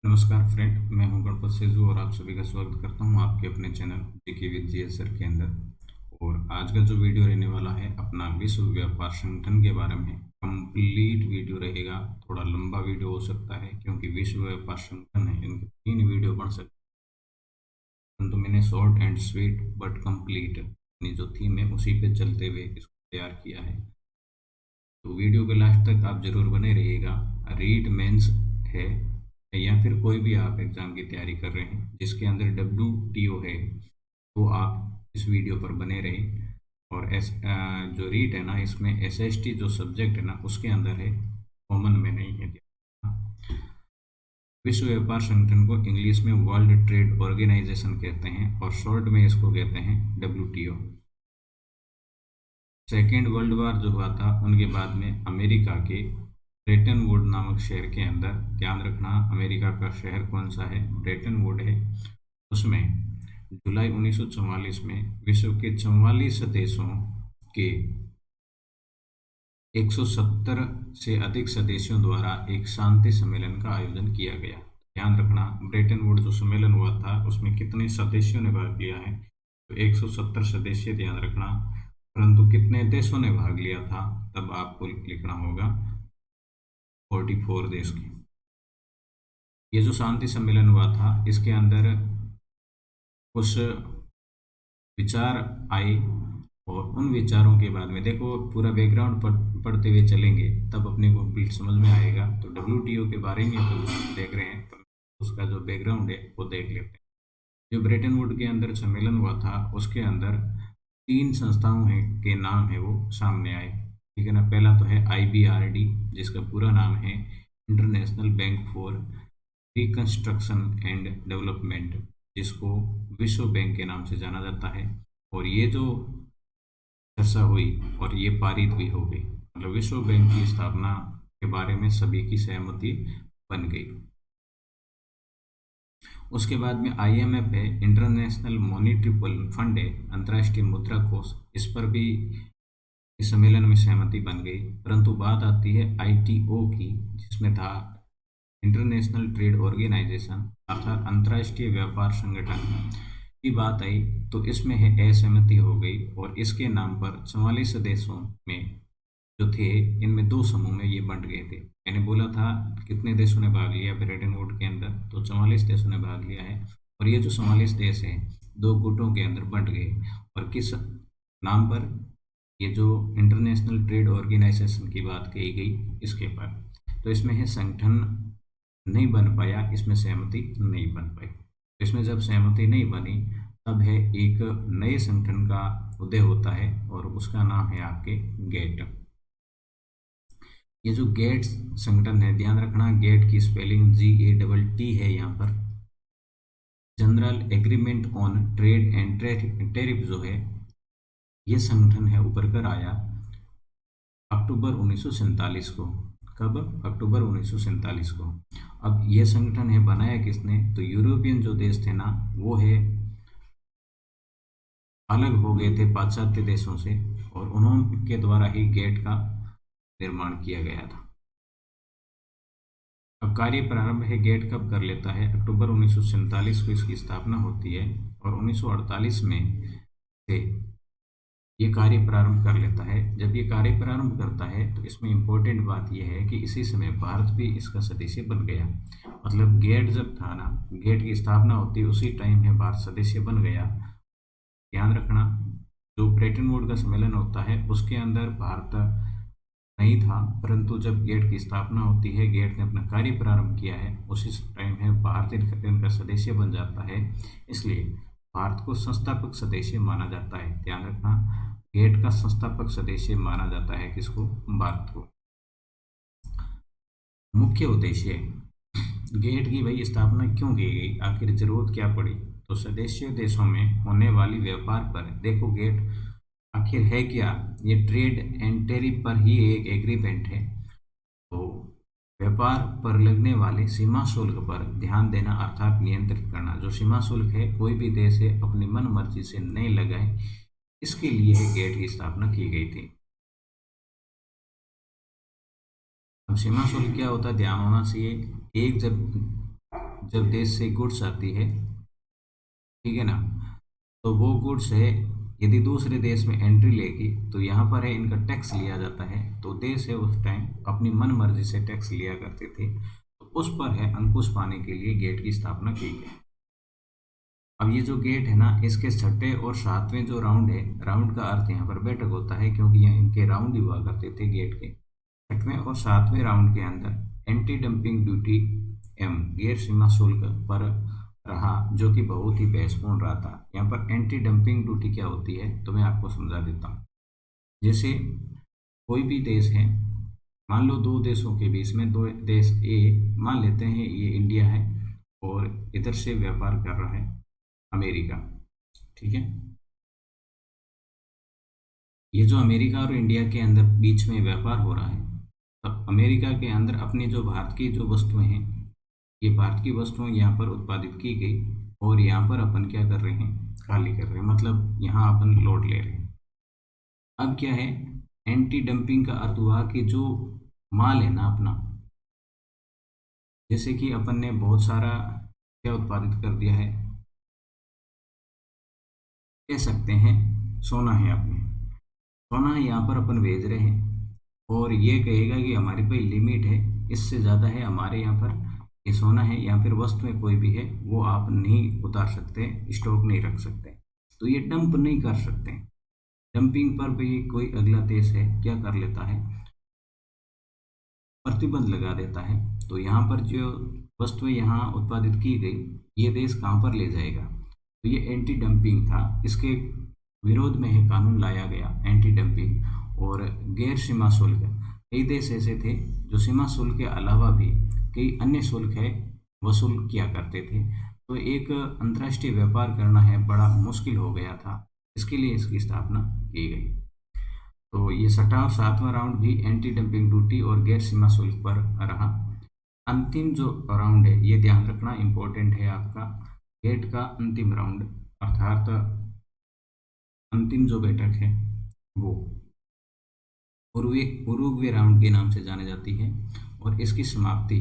नमस्कार फ्रेंड, मैं हूं गणपत सेजू और आप सभी का स्वागत करता हूं आपके अपने channel GK with GS sir के अंदर। और आज का जो वीडियो रहने वाला है अपना विश्व व्यापार संगठन के बारे में कंप्लीट वीडियो रहेगा। थोड़ा लंबा वीडियो हो सकता है क्योंकि विश्व व्यापार संगठन है, इनके 3 वीडियो बन सकते हैं, परंतु मैंने short and sweet but complete अपनी जो थीम है उसी पे चलते हुए इसको तैयार किया है। तो वीडियो के लास्ट तक आप जरूर बने रहिएगा। रीट मेंस है या फिर कोई भी आप एग्ज़ाम की तैयारी कर रहे हैं जिसके अंदर WTO है, तो आप इस वीडियो पर बने रहें। और जो रीट है ना, इसमें SST जो सब्जेक्ट है ना उसके अंदर है, कॉमन में नहीं है। विश्व व्यापार संगठन को इंग्लिश में वर्ल्ड ट्रेड ऑर्गेनाइजेशन कहते हैं और शॉर्ट में इसको कहते हैं WTO। सेकेंड वर्ल्ड वॉर जो हुआ था उनके बाद में अमेरिका के ब्रेटन वुड नामक शहर के अंदर, ध्यान रखना अमेरिका का शहर कौन सा है, ब्रेटन वुड है, उसमें जुलाई 1944 में विश्व के 44 देशों के 170 से अधिक सदस्यों द्वारा एक शांति सम्मेलन का आयोजन किया गया। ध्यान रखना ब्रेटन वुड जो सम्मेलन हुआ था उसमें कितने सदस्यों ने भाग लिया है, तो 170 सदस्य, ध्यान रखना। परंतु कितने देशों ने भाग लिया था, तब आपको लिखना होगा 44 देश की। ये जो शांति सम्मेलन हुआ था इसके अंदर कुछ विचार आए और उन विचारों के बाद में देखो पूरा बैकग्राउंड पढ़ते हुए चलेंगे तब अपने को कंप्लीट समझ में आएगा। तो WTO के बारे में तो देख रहे हैं, तो उसका जो बैकग्राउंड है वो देख लेते हैं। जो ब्रेटन वुड के अंदर सम्मेलन हुआ था उसके अंदर 3 संस्थाओं के नाम है वो सामने आए, ठीक है ना। पहला तो है IBRD जिसका पूरा नाम है international bank for reconstruction and development, जिसको विश्व बैंक के नाम से जाना जाता है। और ये जो चर्चा हुई और ये पारित भी हो गई, मतलब विश्व बैंक की स्थापना के बारे में सभी की सहमति बन गई। उसके बाद में IMF है, इंटरनेशनल मॉनिटरी फंड है, अंतर्राष्ट्रीय मुद्रा कोष, इस पर भी इस सम्मेलन में सहमति बन गई। परंतु बात आती है ITO की, जिसमें था इंटरनेशनल ट्रेड ऑर्गेनाइजेशन अर्थात अंतर्राष्ट्रीय व्यापार संगठन की बात आई, तो इसमें है असहमति हो गई और इसके नाम पर 44 देशों में जो थे इनमें 2 समूह में ये बंट गए थे। मैंने बोला था कितने देशों ने भाग लिया ब्रेटन वुड के अंदर, तो 44 देशों ने भाग लिया है। और ये जो 44 देश हैं 2 गुटों के अंदर बंट गए। और किस नाम पर, ये जो इंटरनेशनल ट्रेड ऑर्गेनाइजेशन की बात कही गई इसके पर, तो इसमें है संगठन नहीं बन पाया, इसमें सहमति नहीं बन पाई। इसमें जब सहमति नहीं बनी तब है एक नए संगठन का उदय होता है और उसका नाम है आपके गेट। ये जो गेट संगठन है, ध्यान रखना गेट की स्पेलिंग GATT है यहाँ पर। General agreement on trade and tariff जो है ये संगठन है उभर कर आया अक्टूबर 1947 को। कब? अक्टूबर 1947 को। अब यह संगठन है बनाया किसने, तो यूरोपियन जो देश थे ना वो है अलग हो गए थे पाश्चात्य देशों से और उन्होंने द्वारा ही गेट का निर्माण किया गया था। अब कार्य प्रारंभ है गेट कब कर लेता है, अक्टूबर 1947 को इसकी स्थापना होती है और 1948 में से ये कार्य प्रारंभ कर लेता है। जब ये कार्य प्रारंभ करता है तो इसमें इम्पोर्टेंट बात यह है कि इसी समय भारत भी इसका सदस्य बन गया। मतलब गेट जब था ना, गेट की स्थापना होती उसी टाइम है भारत सदस्य बन गया। ध्यान रखना जो ब्रेटन वुड का सम्मेलन होता है उसके अंदर भारत नहीं था, परंतु जब गेट की स्थापना होती है, गेट ने अपना कार्य प्रारंभ किया है, उसी टाइम है भारत इनका सदस्य बन जाता है। इसलिए भारत को संस्थापक सदस्य माना जाता है। ध्यान रखना गेट का संस्थापक सदस्य माना जाता है किसको, भारत को। मुख्य उद्देश्य गेट की भाई स्थापना क्यों की गई, आखिर जरूरत क्या पड़ी, तो सदस्य देशों में होने वाली व्यापार पर, देखो गेट आखिर है क्या, ये ट्रेड एंड टैरिफ पर ही एक एग्रीमेंट है। तो व्यापार पर लगने वाले सीमा शुल्क पर ध्यान देना अर्थात नियंत्रित करना। जो सीमा शुल्क है कोई भी देश है अपनी मन मर्जी से नहीं लगाए, इसके लिए है गेट की स्थापना की गई थी। अब सीमा शुल्क क्या होता है, ध्यान होना चाहिए। एक जब जब देश से गुड्स आती है, ठीक है ना, तो वो गुड्स है यदि दूसरे देश में एंट्री लेगी तो यहाँ पर है इनका टैक्स लिया जाता है। तो देश है उस टाइम अपनी मन मर्जी से टैक्स लिया करते थे, तो उस पर है अंकुश पाने के लिए गेट की स्थापना की गई। अब ये जो गेट है ना, इसके छठे और सातवें जो राउंड है, राउंड का अर्थ यहाँ पर बैठक होता है, क्योंकि यहाँ इनके राउंड ही हुआ करते थे गेट के। छठवें और सातवें राउंड के अंदर एंटी डंपिंग ड्यूटी एवं गैर सीमा शुल्क पर रहा, जो कि बहुत ही बहसपूर्ण रहा था। यहाँ पर एंटी डंपिंग ड्यूटी क्या होती है तो मैं आपको समझा देता हूँ। जैसे कोई भी देश है, मान लो दो देशों के बीच में, दो देश ए मान लेते हैं, ये इंडिया है और इधर से व्यापार कर रहा है अमेरिका, ठीक है। ये जो अमेरिका और इंडिया के अंदर बीच में व्यापार हो रहा है, तब अमेरिका के अंदर अपनी जो भारत की जो वस्तुएं हैं, ये भारत की वस्तुएं यहाँ पर उत्पादित की गई और यहाँ पर अपन क्या कर रहे हैं, खाली कर रहे हैं, मतलब यहाँ अपन लोड ले रहे हैं। अब क्या है, एंटी डंपिंग का अर्थ हुआ कि जो माल है ना अपना, जैसे कि अपन ने बहुत सारा क्या उत्पादित कर दिया है, कह सकते हैं सोना है, अपने सोना यहाँ पर अपन भेज रहे हैं और ये कहेगा कि हमारी कोई लिमिट है, इससे ज़्यादा है हमारे यहाँ पर ये सोना है, या फिर वस्तुएं कोई भी है वो आप नहीं उतार सकते, स्टॉक नहीं रख सकते, तो ये डंप नहीं कर सकते। डंपिंग पर भी कोई अगला देश है क्या कर लेता है, प्रतिबंध लगा देता है। तो यहाँ पर जो वस्तुएं यहाँ उत्पादित की गई, ये देश कहाँ पर ले जाएगा, तो ये एंटी डंपिंग था। इसके विरोध में है कानून लाया गया एंटी डंपिंग और गैर सीमा शुल्क। कई देश ऐसे थे जो सीमा शुल्क के अलावा भी कई अन्य शुल्क है वसूल किया करते थे, तो एक अंतर्राष्ट्रीय व्यापार करना है बड़ा मुश्किल हो गया था, इसके लिए इसकी स्थापना की गई। तो ये छठा और सातवां राउंड भी एंटी डंपिंग ड्यूटी और गैर सीमा शुल्क पर रहा। अंतिम जो राउंड है, ये ध्यान रखना इम्पोर्टेंट है आपका, गेट का अंतिम राउंड अर्थात अंतिम जो बैठक है वो उरुग्वे राउंड के नाम से जानी जाती है और इसकी समाप्ति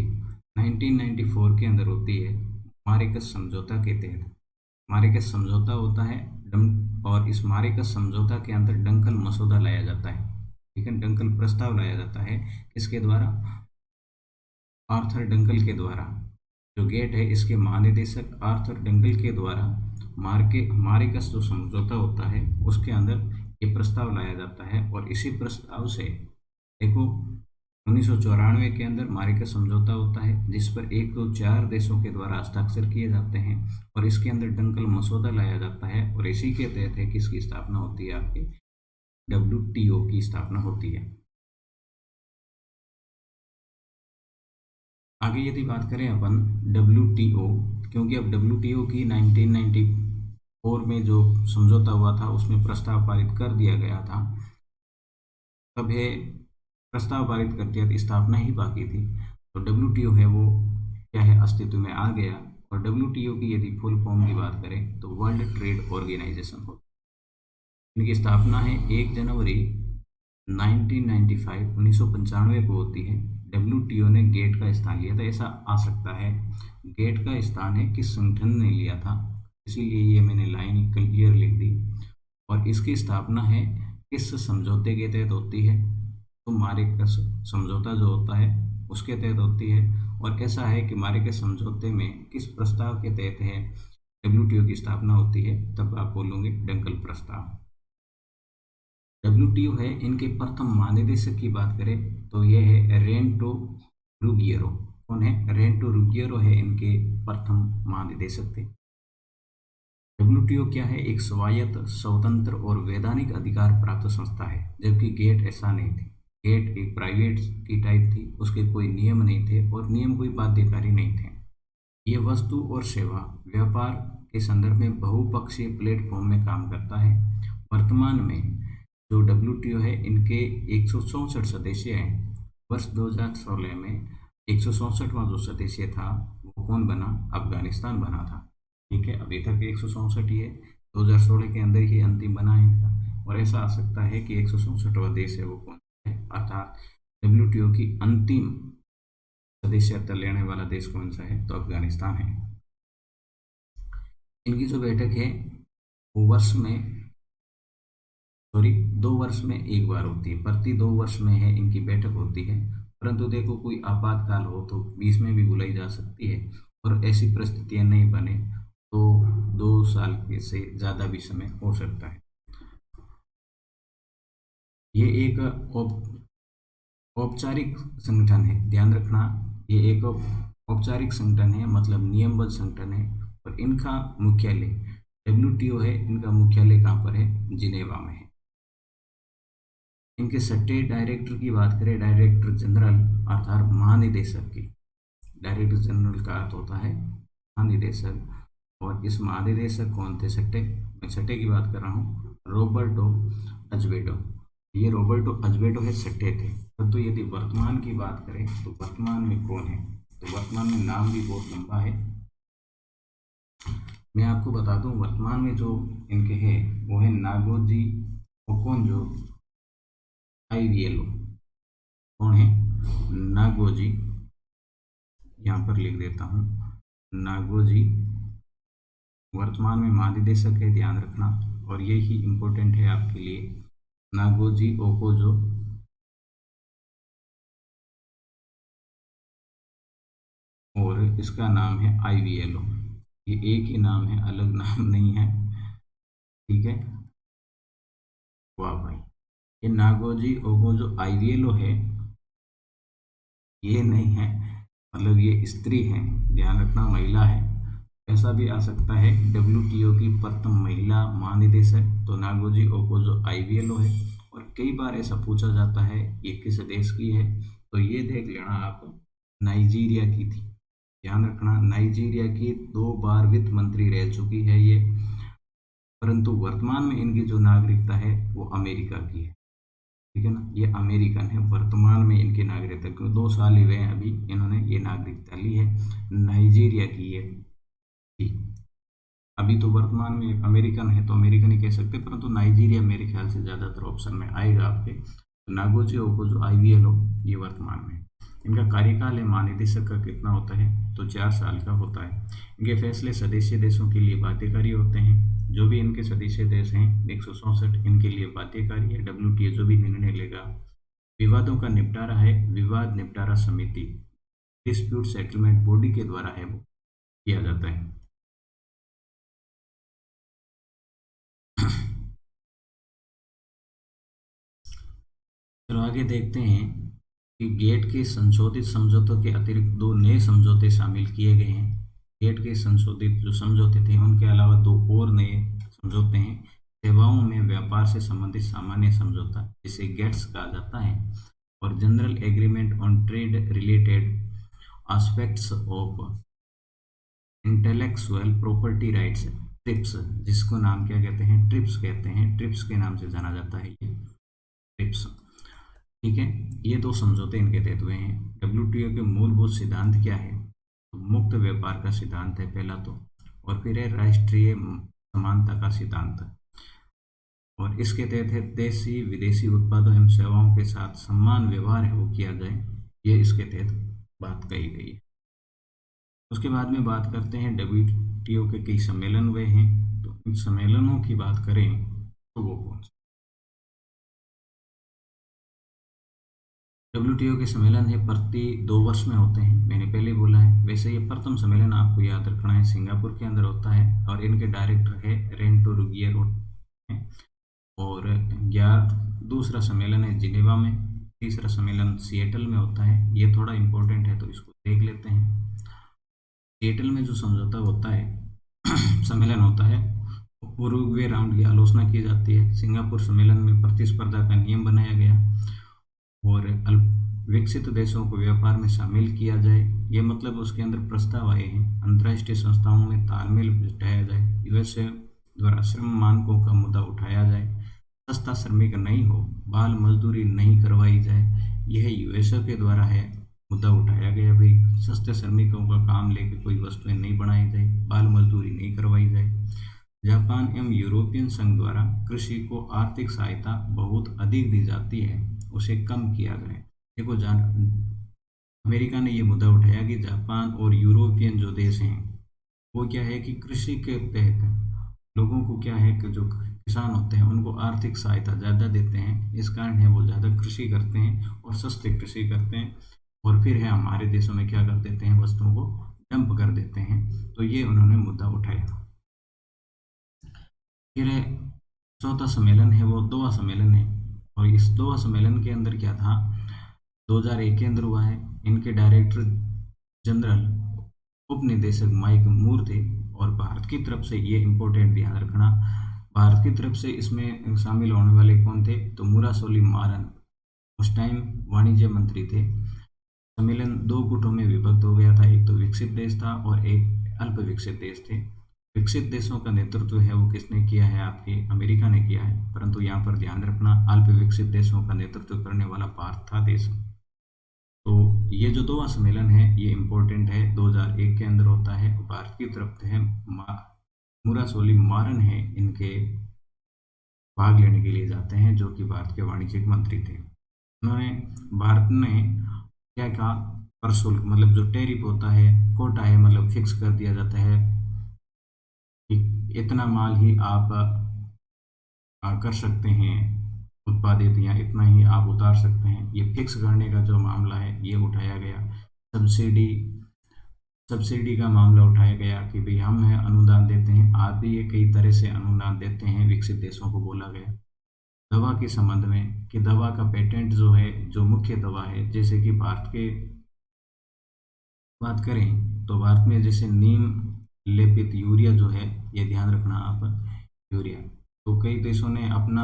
1994 के अंदर होती है मारिकस समझौता के तहत। मारिकस समझौता होता है और इस मारिकस समझौता के अंदर डंकल मसौदा लाया जाता है, ठीक है, डंकल प्रस्ताव लाया जाता है, किसके द्वारा, आर्थर डंकल के द्वारा। जो गेट है इसके महानिदेशक आर्थर डंकल के द्वारा मारिकस जो समझौता होता है उसके अंदर ये प्रस्ताव लाया जाता है और इसी प्रस्ताव से देखो 1994 के अंदर मारिकस समझौता होता है जिस पर 104 देशों के द्वारा हस्ताक्षर किए जाते हैं और इसके अंदर डंकल मसौदा लाया जाता है और इसी के तहत है किसकी स्थापना होती है, आपकी WTO की स्थापना होती है। आगे यदि बात करें अपन WTO, क्योंकि अब WTO की 1994 में जो समझौता हुआ था उसमें प्रस्ताव पारित कर दिया गया था, तब है प्रस्ताव पारित कर दिया, स्थापना ही बाकी थी। तो WTO है वो क्या है, अस्तित्व में आ गया। और WTO की यदि फुल फॉर्म की बात करें तो वर्ल्ड ट्रेड ऑर्गेनाइजेशन हो। इनकी स्थापना है 1 जनवरी 1995 को होती है। WTO ने गेट का स्थान लिया था, ऐसा आ सकता है गेट का स्थान है किस संगठन ने लिया था, इसीलिए ये मैंने लाइन क्लियर लिख दी। और इसकी स्थापना है किस समझौते के तहत होती है, तो मारिकस समझौता जो होता है उसके तहत होती है। और ऐसा है कि मारिकस समझौते में किस प्रस्ताव के तहत है WTO की स्थापना होती है, तब आप बोलोगे डंकल प्रस्ताव। WTO है, इनके प्रथम महानिदेशक की बात करें तो ये है रेंटो रुगिएरो। कौन है, रेंटो रुगिएरो है इनके प्रथम महानिदेशक थे। WTO क्या है, एक स्वायत्त स्वतंत्र और वैधानिक अधिकार प्राप्त संस्था है, जबकि गेट ऐसा नहीं थी। गेट एक प्राइवेट की टाइप थी, उसके कोई नियम नहीं थे और नियम कोई बाध्यकारी नहीं थे। ये वस्तु और सेवा व्यापार के संदर्भ में बहुपक्षीय प्लेटफॉर्म में काम करता है। वर्तमान में जो WTO है इनके 164 सदस्य हैं। वर्ष 2016 में 164वां जो सदस्य था वो कौन बना, अफगानिस्तान बना था, ठीक है। अभी तक 164 ही है, 2016 के अंदर ही अंतिम बना है इनका। और ऐसा आ सकता है कि 164वां देश है वो कौन है, अर्थात WTO की अंतिम सदस्यता लेने वाला देश कौन सा है, तो अफगानिस्तान है। इनकी जो बैठक है वो वर्ष में, सॉरी 2 वर्ष में एक बार होती है, प्रति 2 वर्ष में है इनकी बैठक होती है। परंतु देखो कोई आपातकाल हो तो बीच में भी बुलाई जा सकती है, और ऐसी परिस्थितियां नहीं बने तो 2 साल के से ज़्यादा भी समय हो सकता है। ये एक औपचारिक संगठन है, ध्यान रखना। ये एक औपचारिक संगठन है, मतलब नियमबद्ध संगठन है, और इनका मुख्यालय डब्ल्यूटीओ है। इनका मुख्यालय कहाँ पर है, जिनेवा में है। इनके सट्टे डायरेक्टर की बात करें, डायरेक्टर जनरल अर्थात महानिदेशक की, डायरेक्टर जनरल का अर्थ होता है महानिदेशक। और इस महानिदेशक कौन थे सट्टे, मैं सट्टे की बात कर रहा हूँ, रॉबर्टो अजवेडो। ये रॉबर्टो अजवेडो है, सट्टे थे। तो यदि वर्तमान की बात करें तो वर्तमान में कौन है, तो वर्तमान में नाम भी बहुत लंबा है। मैं आपको बता दूं, वर्तमान में जो इनके हैं वो है नागोजी ओकोंजो आईवीएलो। कौन है, नागोजी, यहाँ पर लिख देता हूँ, नागोजी वर्तमान में महानिदेशक है, ध्यान रखना। और यही इम्पोर्टेंट है आपके लिए, नागोजी ओकोजो और इसका नाम है आईवीएलओ। ये एक ही नाम है, अलग नाम नहीं है, ठीक है। वाह भाई, ये नागोजी ओकोजो आईवीएलओ है, ये नहीं है, मतलब ये स्त्री है, ध्यान रखना, महिला है। ऐसा भी आ सकता है डब्ल्यूटीओ की प्रथम महिला महानिदेशक, तो नागोजी ओकोजो आईवीएलओ है। और कई बार ऐसा पूछा जाता है ये किस देश की है, तो ये देख लेना आप, नाइजीरिया की थी, ध्यान रखना। नाइजीरिया की 2 बार वित्त मंत्री रह चुकी है ये, परंतु वर्तमान में इनकी जो नागरिकता है वो अमेरिका की है, ठीक है ना। ये अमेरिकन है, वर्तमान में इनकी नागरिकता, क्योंकि 2 साल ही हुए हैं अभी इन्होंने ये नागरिकता ली है, नाइजीरिया की है थी। अभी तो वर्तमान में अमेरिकन है तो अमेरिकन ही कह सकते, परंतु नाइजीरिया मेरे ख्याल से ज़्यादातर ऑप्शन में आएगा आपके। तो नागोजी ओकोजो आईवीएलओ ये वर्तमान में, इनका कार्यकाल है महानिदेशक का कितना होता है, तो 4 साल का होता है। इनके फैसले सदस्य देशों के लिए बाध्यकारी होते हैं। जो भी इनके सदस्य देश हैं 164 इनके लिए बाध्यकारी है। डब्ल्यूटीओ जो भी निर्णय लेगा, विवादों का निपटारा है विवाद निपटारा समिति, डिस्प्यूट सेटलमेंट बॉडी के द्वारा है वो किया जाता है। चलो आगे देखते हैं कि गेट के संशोधित समझौतों के अतिरिक्त 2 नए समझौते शामिल किए गए हैं। गेट के संशोधित जो समझौते थे उनके अलावा 2 और नए समझौते हैं। सेवाओं में व्यापार से संबंधित सामान्य समझौता, जिसे गेट्स कहा जाता है, और general agreement on trade related aspects of intellectual property rights, trips, जिसको नाम क्या कहते हैं, ट्रिप्स कहते हैं, ट्रिप्स के नाम से जाना जाता है ये ट्रिप्स, ठीक है। ये 2 समझौते इनके तहत हुए हैं। डब्ल्यूटीओ के मूलभूत सिद्धांत क्या है, तो मुक्त व्यापार का सिद्धांत है पहला तो, और फिर है राष्ट्रीय समानता का सिद्धांत, और इसके तहत है देशी विदेशी उत्पादों एवं सेवाओं के साथ समान व्यवहार है वो किया जाए, ये इसके तहत बात कही गई है। उसके बाद में बात करते हैं डब्ल्यूटीओ के कई सम्मेलन हुए हैं, तो इन सम्मेलनों की बात करें तो वो कौन से, डब्ल्यूटीओ के सम्मेलन है प्रति 2 वर्ष में होते हैं, मैंने पहले बोला है। वैसे ये प्रथम सम्मेलन आपको याद रखना है सिंगापुर के अंदर होता है, और इनके डायरेक्टर है रेंटो रुगिएरो, और 11 दूसरा सम्मेलन है जिनेवा में, तीसरा सम्मेलन सिएटल में होता है। ये थोड़ा इम्पोर्टेंट है तो इसको देख लेते हैं। सिएटल में जो समझौता होता है सम्मेलन होता है, उरुग्वे राउंड की आलोचना की जाती है। सिंगापुर सम्मेलन में प्रतिस्पर्धा का नियम बनाया गया, और विकसित देशों को व्यापार में शामिल किया जाए, ये मतलब उसके अंदर प्रस्ताव आए हैं। अंतर्राष्ट्रीय संस्थाओं में तालमेल बिठाया जाए, यूएसए द्वारा श्रम मानकों का मुद्दा उठाया जाए, सस्ता श्रमिक नहीं हो, बाल मजदूरी नहीं करवाई जाए, यह यूएसए के द्वारा है मुद्दा उठाया गया भाई, सस्ते श्रमिकों का काम लेके कोई वस्तुएं नहीं बनाई जाए, बाल मजदूरी नहीं करवाई जाए। जापान एवं यूरोपियन संघ द्वारा कृषि को आर्थिक सहायता बहुत अधिक दी जाती है, उसे कम किया जाए। देखो अमेरिका ने ये मुद्दा उठाया कि जापान और यूरोपियन जो देश हैं वो क्या है कि कृषि के तहत लोगों को क्या है कि जो किसान होते हैं उनको आर्थिक सहायता ज़्यादा देते हैं, इस कारण है वो ज़्यादा कृषि करते हैं और सस्ते कृषि करते हैं और फिर है हमारे देशों में क्या कर देते हैं, वस्तुओं को डंप कर देते हैं। तो ये उन्होंने मुद्दा उठाया। फिर चौथा सम्मेलन है वो दोहा सम्मेलन है और इस दोहा सम्मेलन के अंदर क्या था, 2001 के अंदर हुआ है। इनके डायरेक्टर जनरल उपनिदेशक माइक मूर थे और भारत की तरफ से ये इम्पोर्टेंट ध्यान रखना, भारत की तरफ से इसमें शामिल होने वाले कौन थे, तो मुरासोली मारन उस टाइम वाणिज्य मंत्री थे। सम्मेलन दो गुटों में विभक्त हो गया था, एक तो विकसित देश था और एक अल्प विकसित देश थे। विकसित देशों का नेतृत्व है वो किसने किया है, आपके अमेरिका ने किया है, परंतु यहाँ पर ध्यान रखना अल्प विकसित देशों का नेतृत्व करने वाला भारत था देश। तो ये जो दोहा सम्मेलन है ये इम्पोर्टेंट है, 2001 के अंदर होता है। भारत की तरफ है मुरासोली मारन है, इनके भाग लेने के लिए जाते हैं, जो कि भारत के वाणिज्यिक मंत्री थे। उन्होंने भारत ने क्या कहा, प्रशुल्क मतलब जो टैरिफ होता है, कोटा है, मतलब फिक्स कर दिया जाता है कि इतना माल ही आप कर सकते हैं उत्पादित या इतना ही आप उतार सकते हैं, ये फिक्स करने का जो मामला है ये उठाया गया। सब्सिडी सब्सिडी का मामला उठाया गया कि भाई हम है अनुदान देते हैं, आप भी ये कई तरह से अनुदान देते हैं, विकसित देशों को बोला गया। दवा के संबंध में कि दवा का पेटेंट जो है, जो मुख्य दवा है, जैसे कि भारत के बात करें तो भारत में जैसे नीम लेपित यूरिया जो है, ये ध्यान रखना आप, यूरिया तो कई देशों ने अपना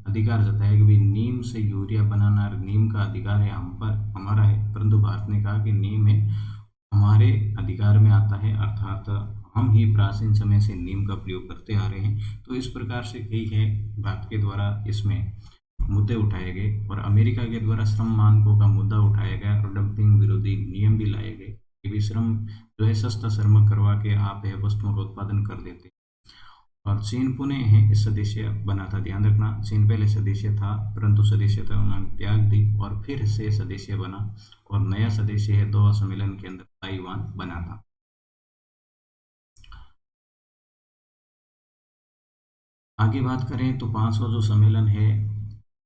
अधिकार जताया कि भाई नीम से यूरिया बनाना, नीम का अधिकार है हम पर, हमारा है, परंतु भारत ने कहा कि नीम है हमारे अधिकार में आता है, अर्थात हम ही प्राचीन समय से नीम का प्रयोग करते आ रहे हैं। तो इस प्रकार से कई है भारत के द्वारा इसमें मुद्दे उठाए गए और अमेरिका के द्वारा श्रम मानकों का मुद्दा उठाया गया और डंपिंग विरोधी नियम भी लाए गए कि भी श्रम जो है सस्ता श्रम करवा के आप है वस्तुओं का उत्पादन कर देते। और चीन पुणे है इस सदस्य बना था, ध्यान रखना चीन पहले सदस्य था परंतु सदस्यता उन्होंने त्याग दी और फिर से सदस्य बना और नया सदस्य है दोहा सम्मेलन के अंदर ताइवान बना था। आगे बात करें तो 5वां जो सम्मेलन है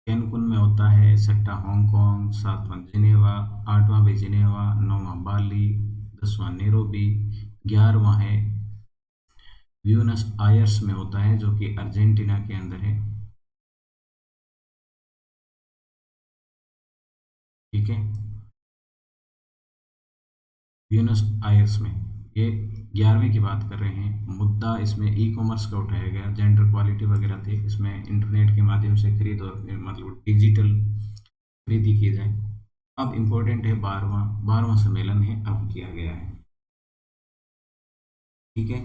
कैनकुन में होता है, 6वां हांगकांग, 7वां जिनेवा, 8वां भी जिनेवा, 9वां बाली, 10वां नैरोबी, 11वां है ब्यूनस आयर्स में होता है जो कि अर्जेंटीना के अंदर है। ठीक है, ब्यूनस आयर्स में ये 11वीं की बात कर रहे हैं। मुद्दा इसमें ई कॉमर्स का उठाया गया, जेंडर क्वालिटी वगैरह थे, इसमें इंटरनेट के माध्यम से खरीद और मतलब डिजिटल खरीदी की जाए। अब इम्पोर्टेंट है 12वां सम्मेलन है अब किया गया है। ठीक है,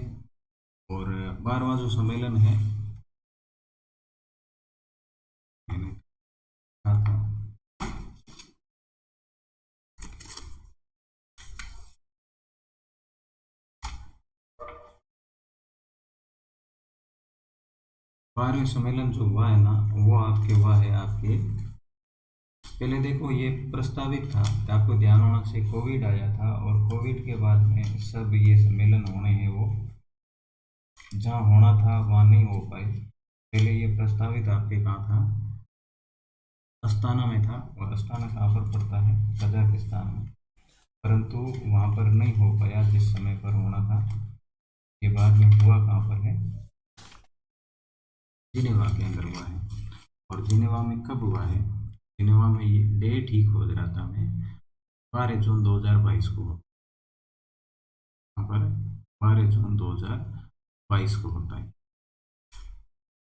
और 12वां जो सम्मेलन है मैंने कहा था 12वें सम्मेलन जो हुआ है ना वो आपके हुआ है आपके, पहले देखो ये प्रस्तावित था, तो आपको ध्यान होना चाहिए कोविड आया था और कोविड के बाद में सब ये सम्मेलन होने हैं वो जहाँ होना था वहाँ नहीं हो पाए। पहले ये प्रस्तावित आपके कहाँ था, अस्ताना में था और अस्ताना कहाँ पर पड़ता है, कजाकिस्तान में, परंतु वहाँ पर नहीं हो पाया जिस समय पर होना था। ये बाद में हुआ कहाँ पर है, जिनेवा के अंदर हुआ है। और जिनेवा में कब हुआ है, जिनेवा में ये डेट ही खोज रहा था मैं, 12 जून 2022 को, यहाँ पर 12 जून 2022 को होता है।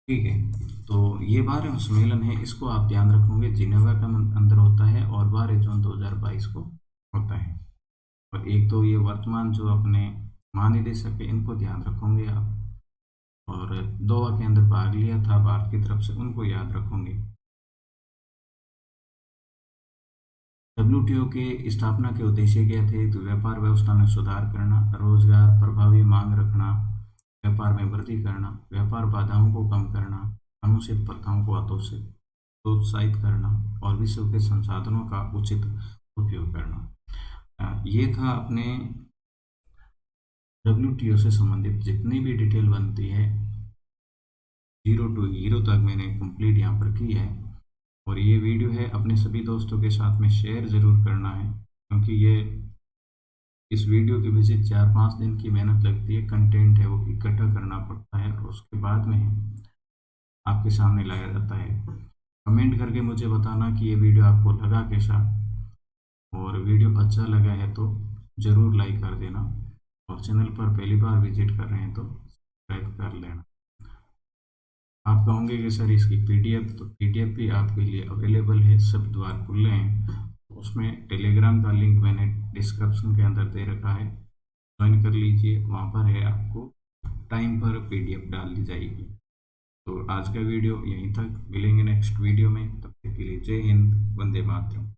ठीक है, तो ये 12वां सम्मेलन है, इसको आप ध्यान रखोगे, जिनेवा का अंदर होता है और 12 जून 2022 को होता है। और एक तो ये वर्तमान जो अपने महानिदेशक है इनको ध्यान रखोगे आप, और दोहा के अंदर भाग लिया था भारत की तरफ से उनको याद रखोगे। डब्ल्यूटीओ के स्थापना के उद्देश्य क्या थे, तो व्यापार व्यवस्था में सुधार करना, रोजगार, प्रभावी मांग रखना, व्यापार में वृद्धि करना, व्यापार बाधाओं को कम करना, अनुचित प्रथाओं को प्रोत्साहित करना और विश्व के संसाधनों का उचित उपयोग करना। ये था अपने डब्ल्यूटीओ से संबंधित जितनी भी डिटेल बनती है, ज़ीरो टू हीरो तक मैंने कंप्लीट यहाँ पर की है। और ये वीडियो है अपने सभी दोस्तों के साथ में शेयर ज़रूर करना है, क्योंकि ये इस वीडियो के पीछे 4-5 दिन की मेहनत लगती है, कंटेंट है वो इकट्ठा करना पड़ता है और उसके बाद में आपके सामने लाया जाता है। कमेंट करके मुझे बताना कि ये वीडियो आपको लगा कैसा, और वीडियो अच्छा लगा है तो ज़रूर लाइक कर देना, और चैनल पर पहली बार विजिट कर रहे हैं तो सब्सक्राइब कर लेना। आप कहोगे कि सर इसकी पीडीएफ, तो पीडीएफ भी आपके लिए अवेलेबल है, सब द्वार खुले हैं। उसमें टेलीग्राम का लिंक मैंने डिस्क्रिप्शन के अंदर दे रखा है, ज्वाइन कर लीजिए, वहाँ पर है, आपको टाइम पर पीडीएफ डाल दी जाएगी। तो आज का वीडियो यहीं तक, मिलेंगे नेक्स्ट वीडियो में, तब तक के लिए जय हिंद, वंदे मातरम।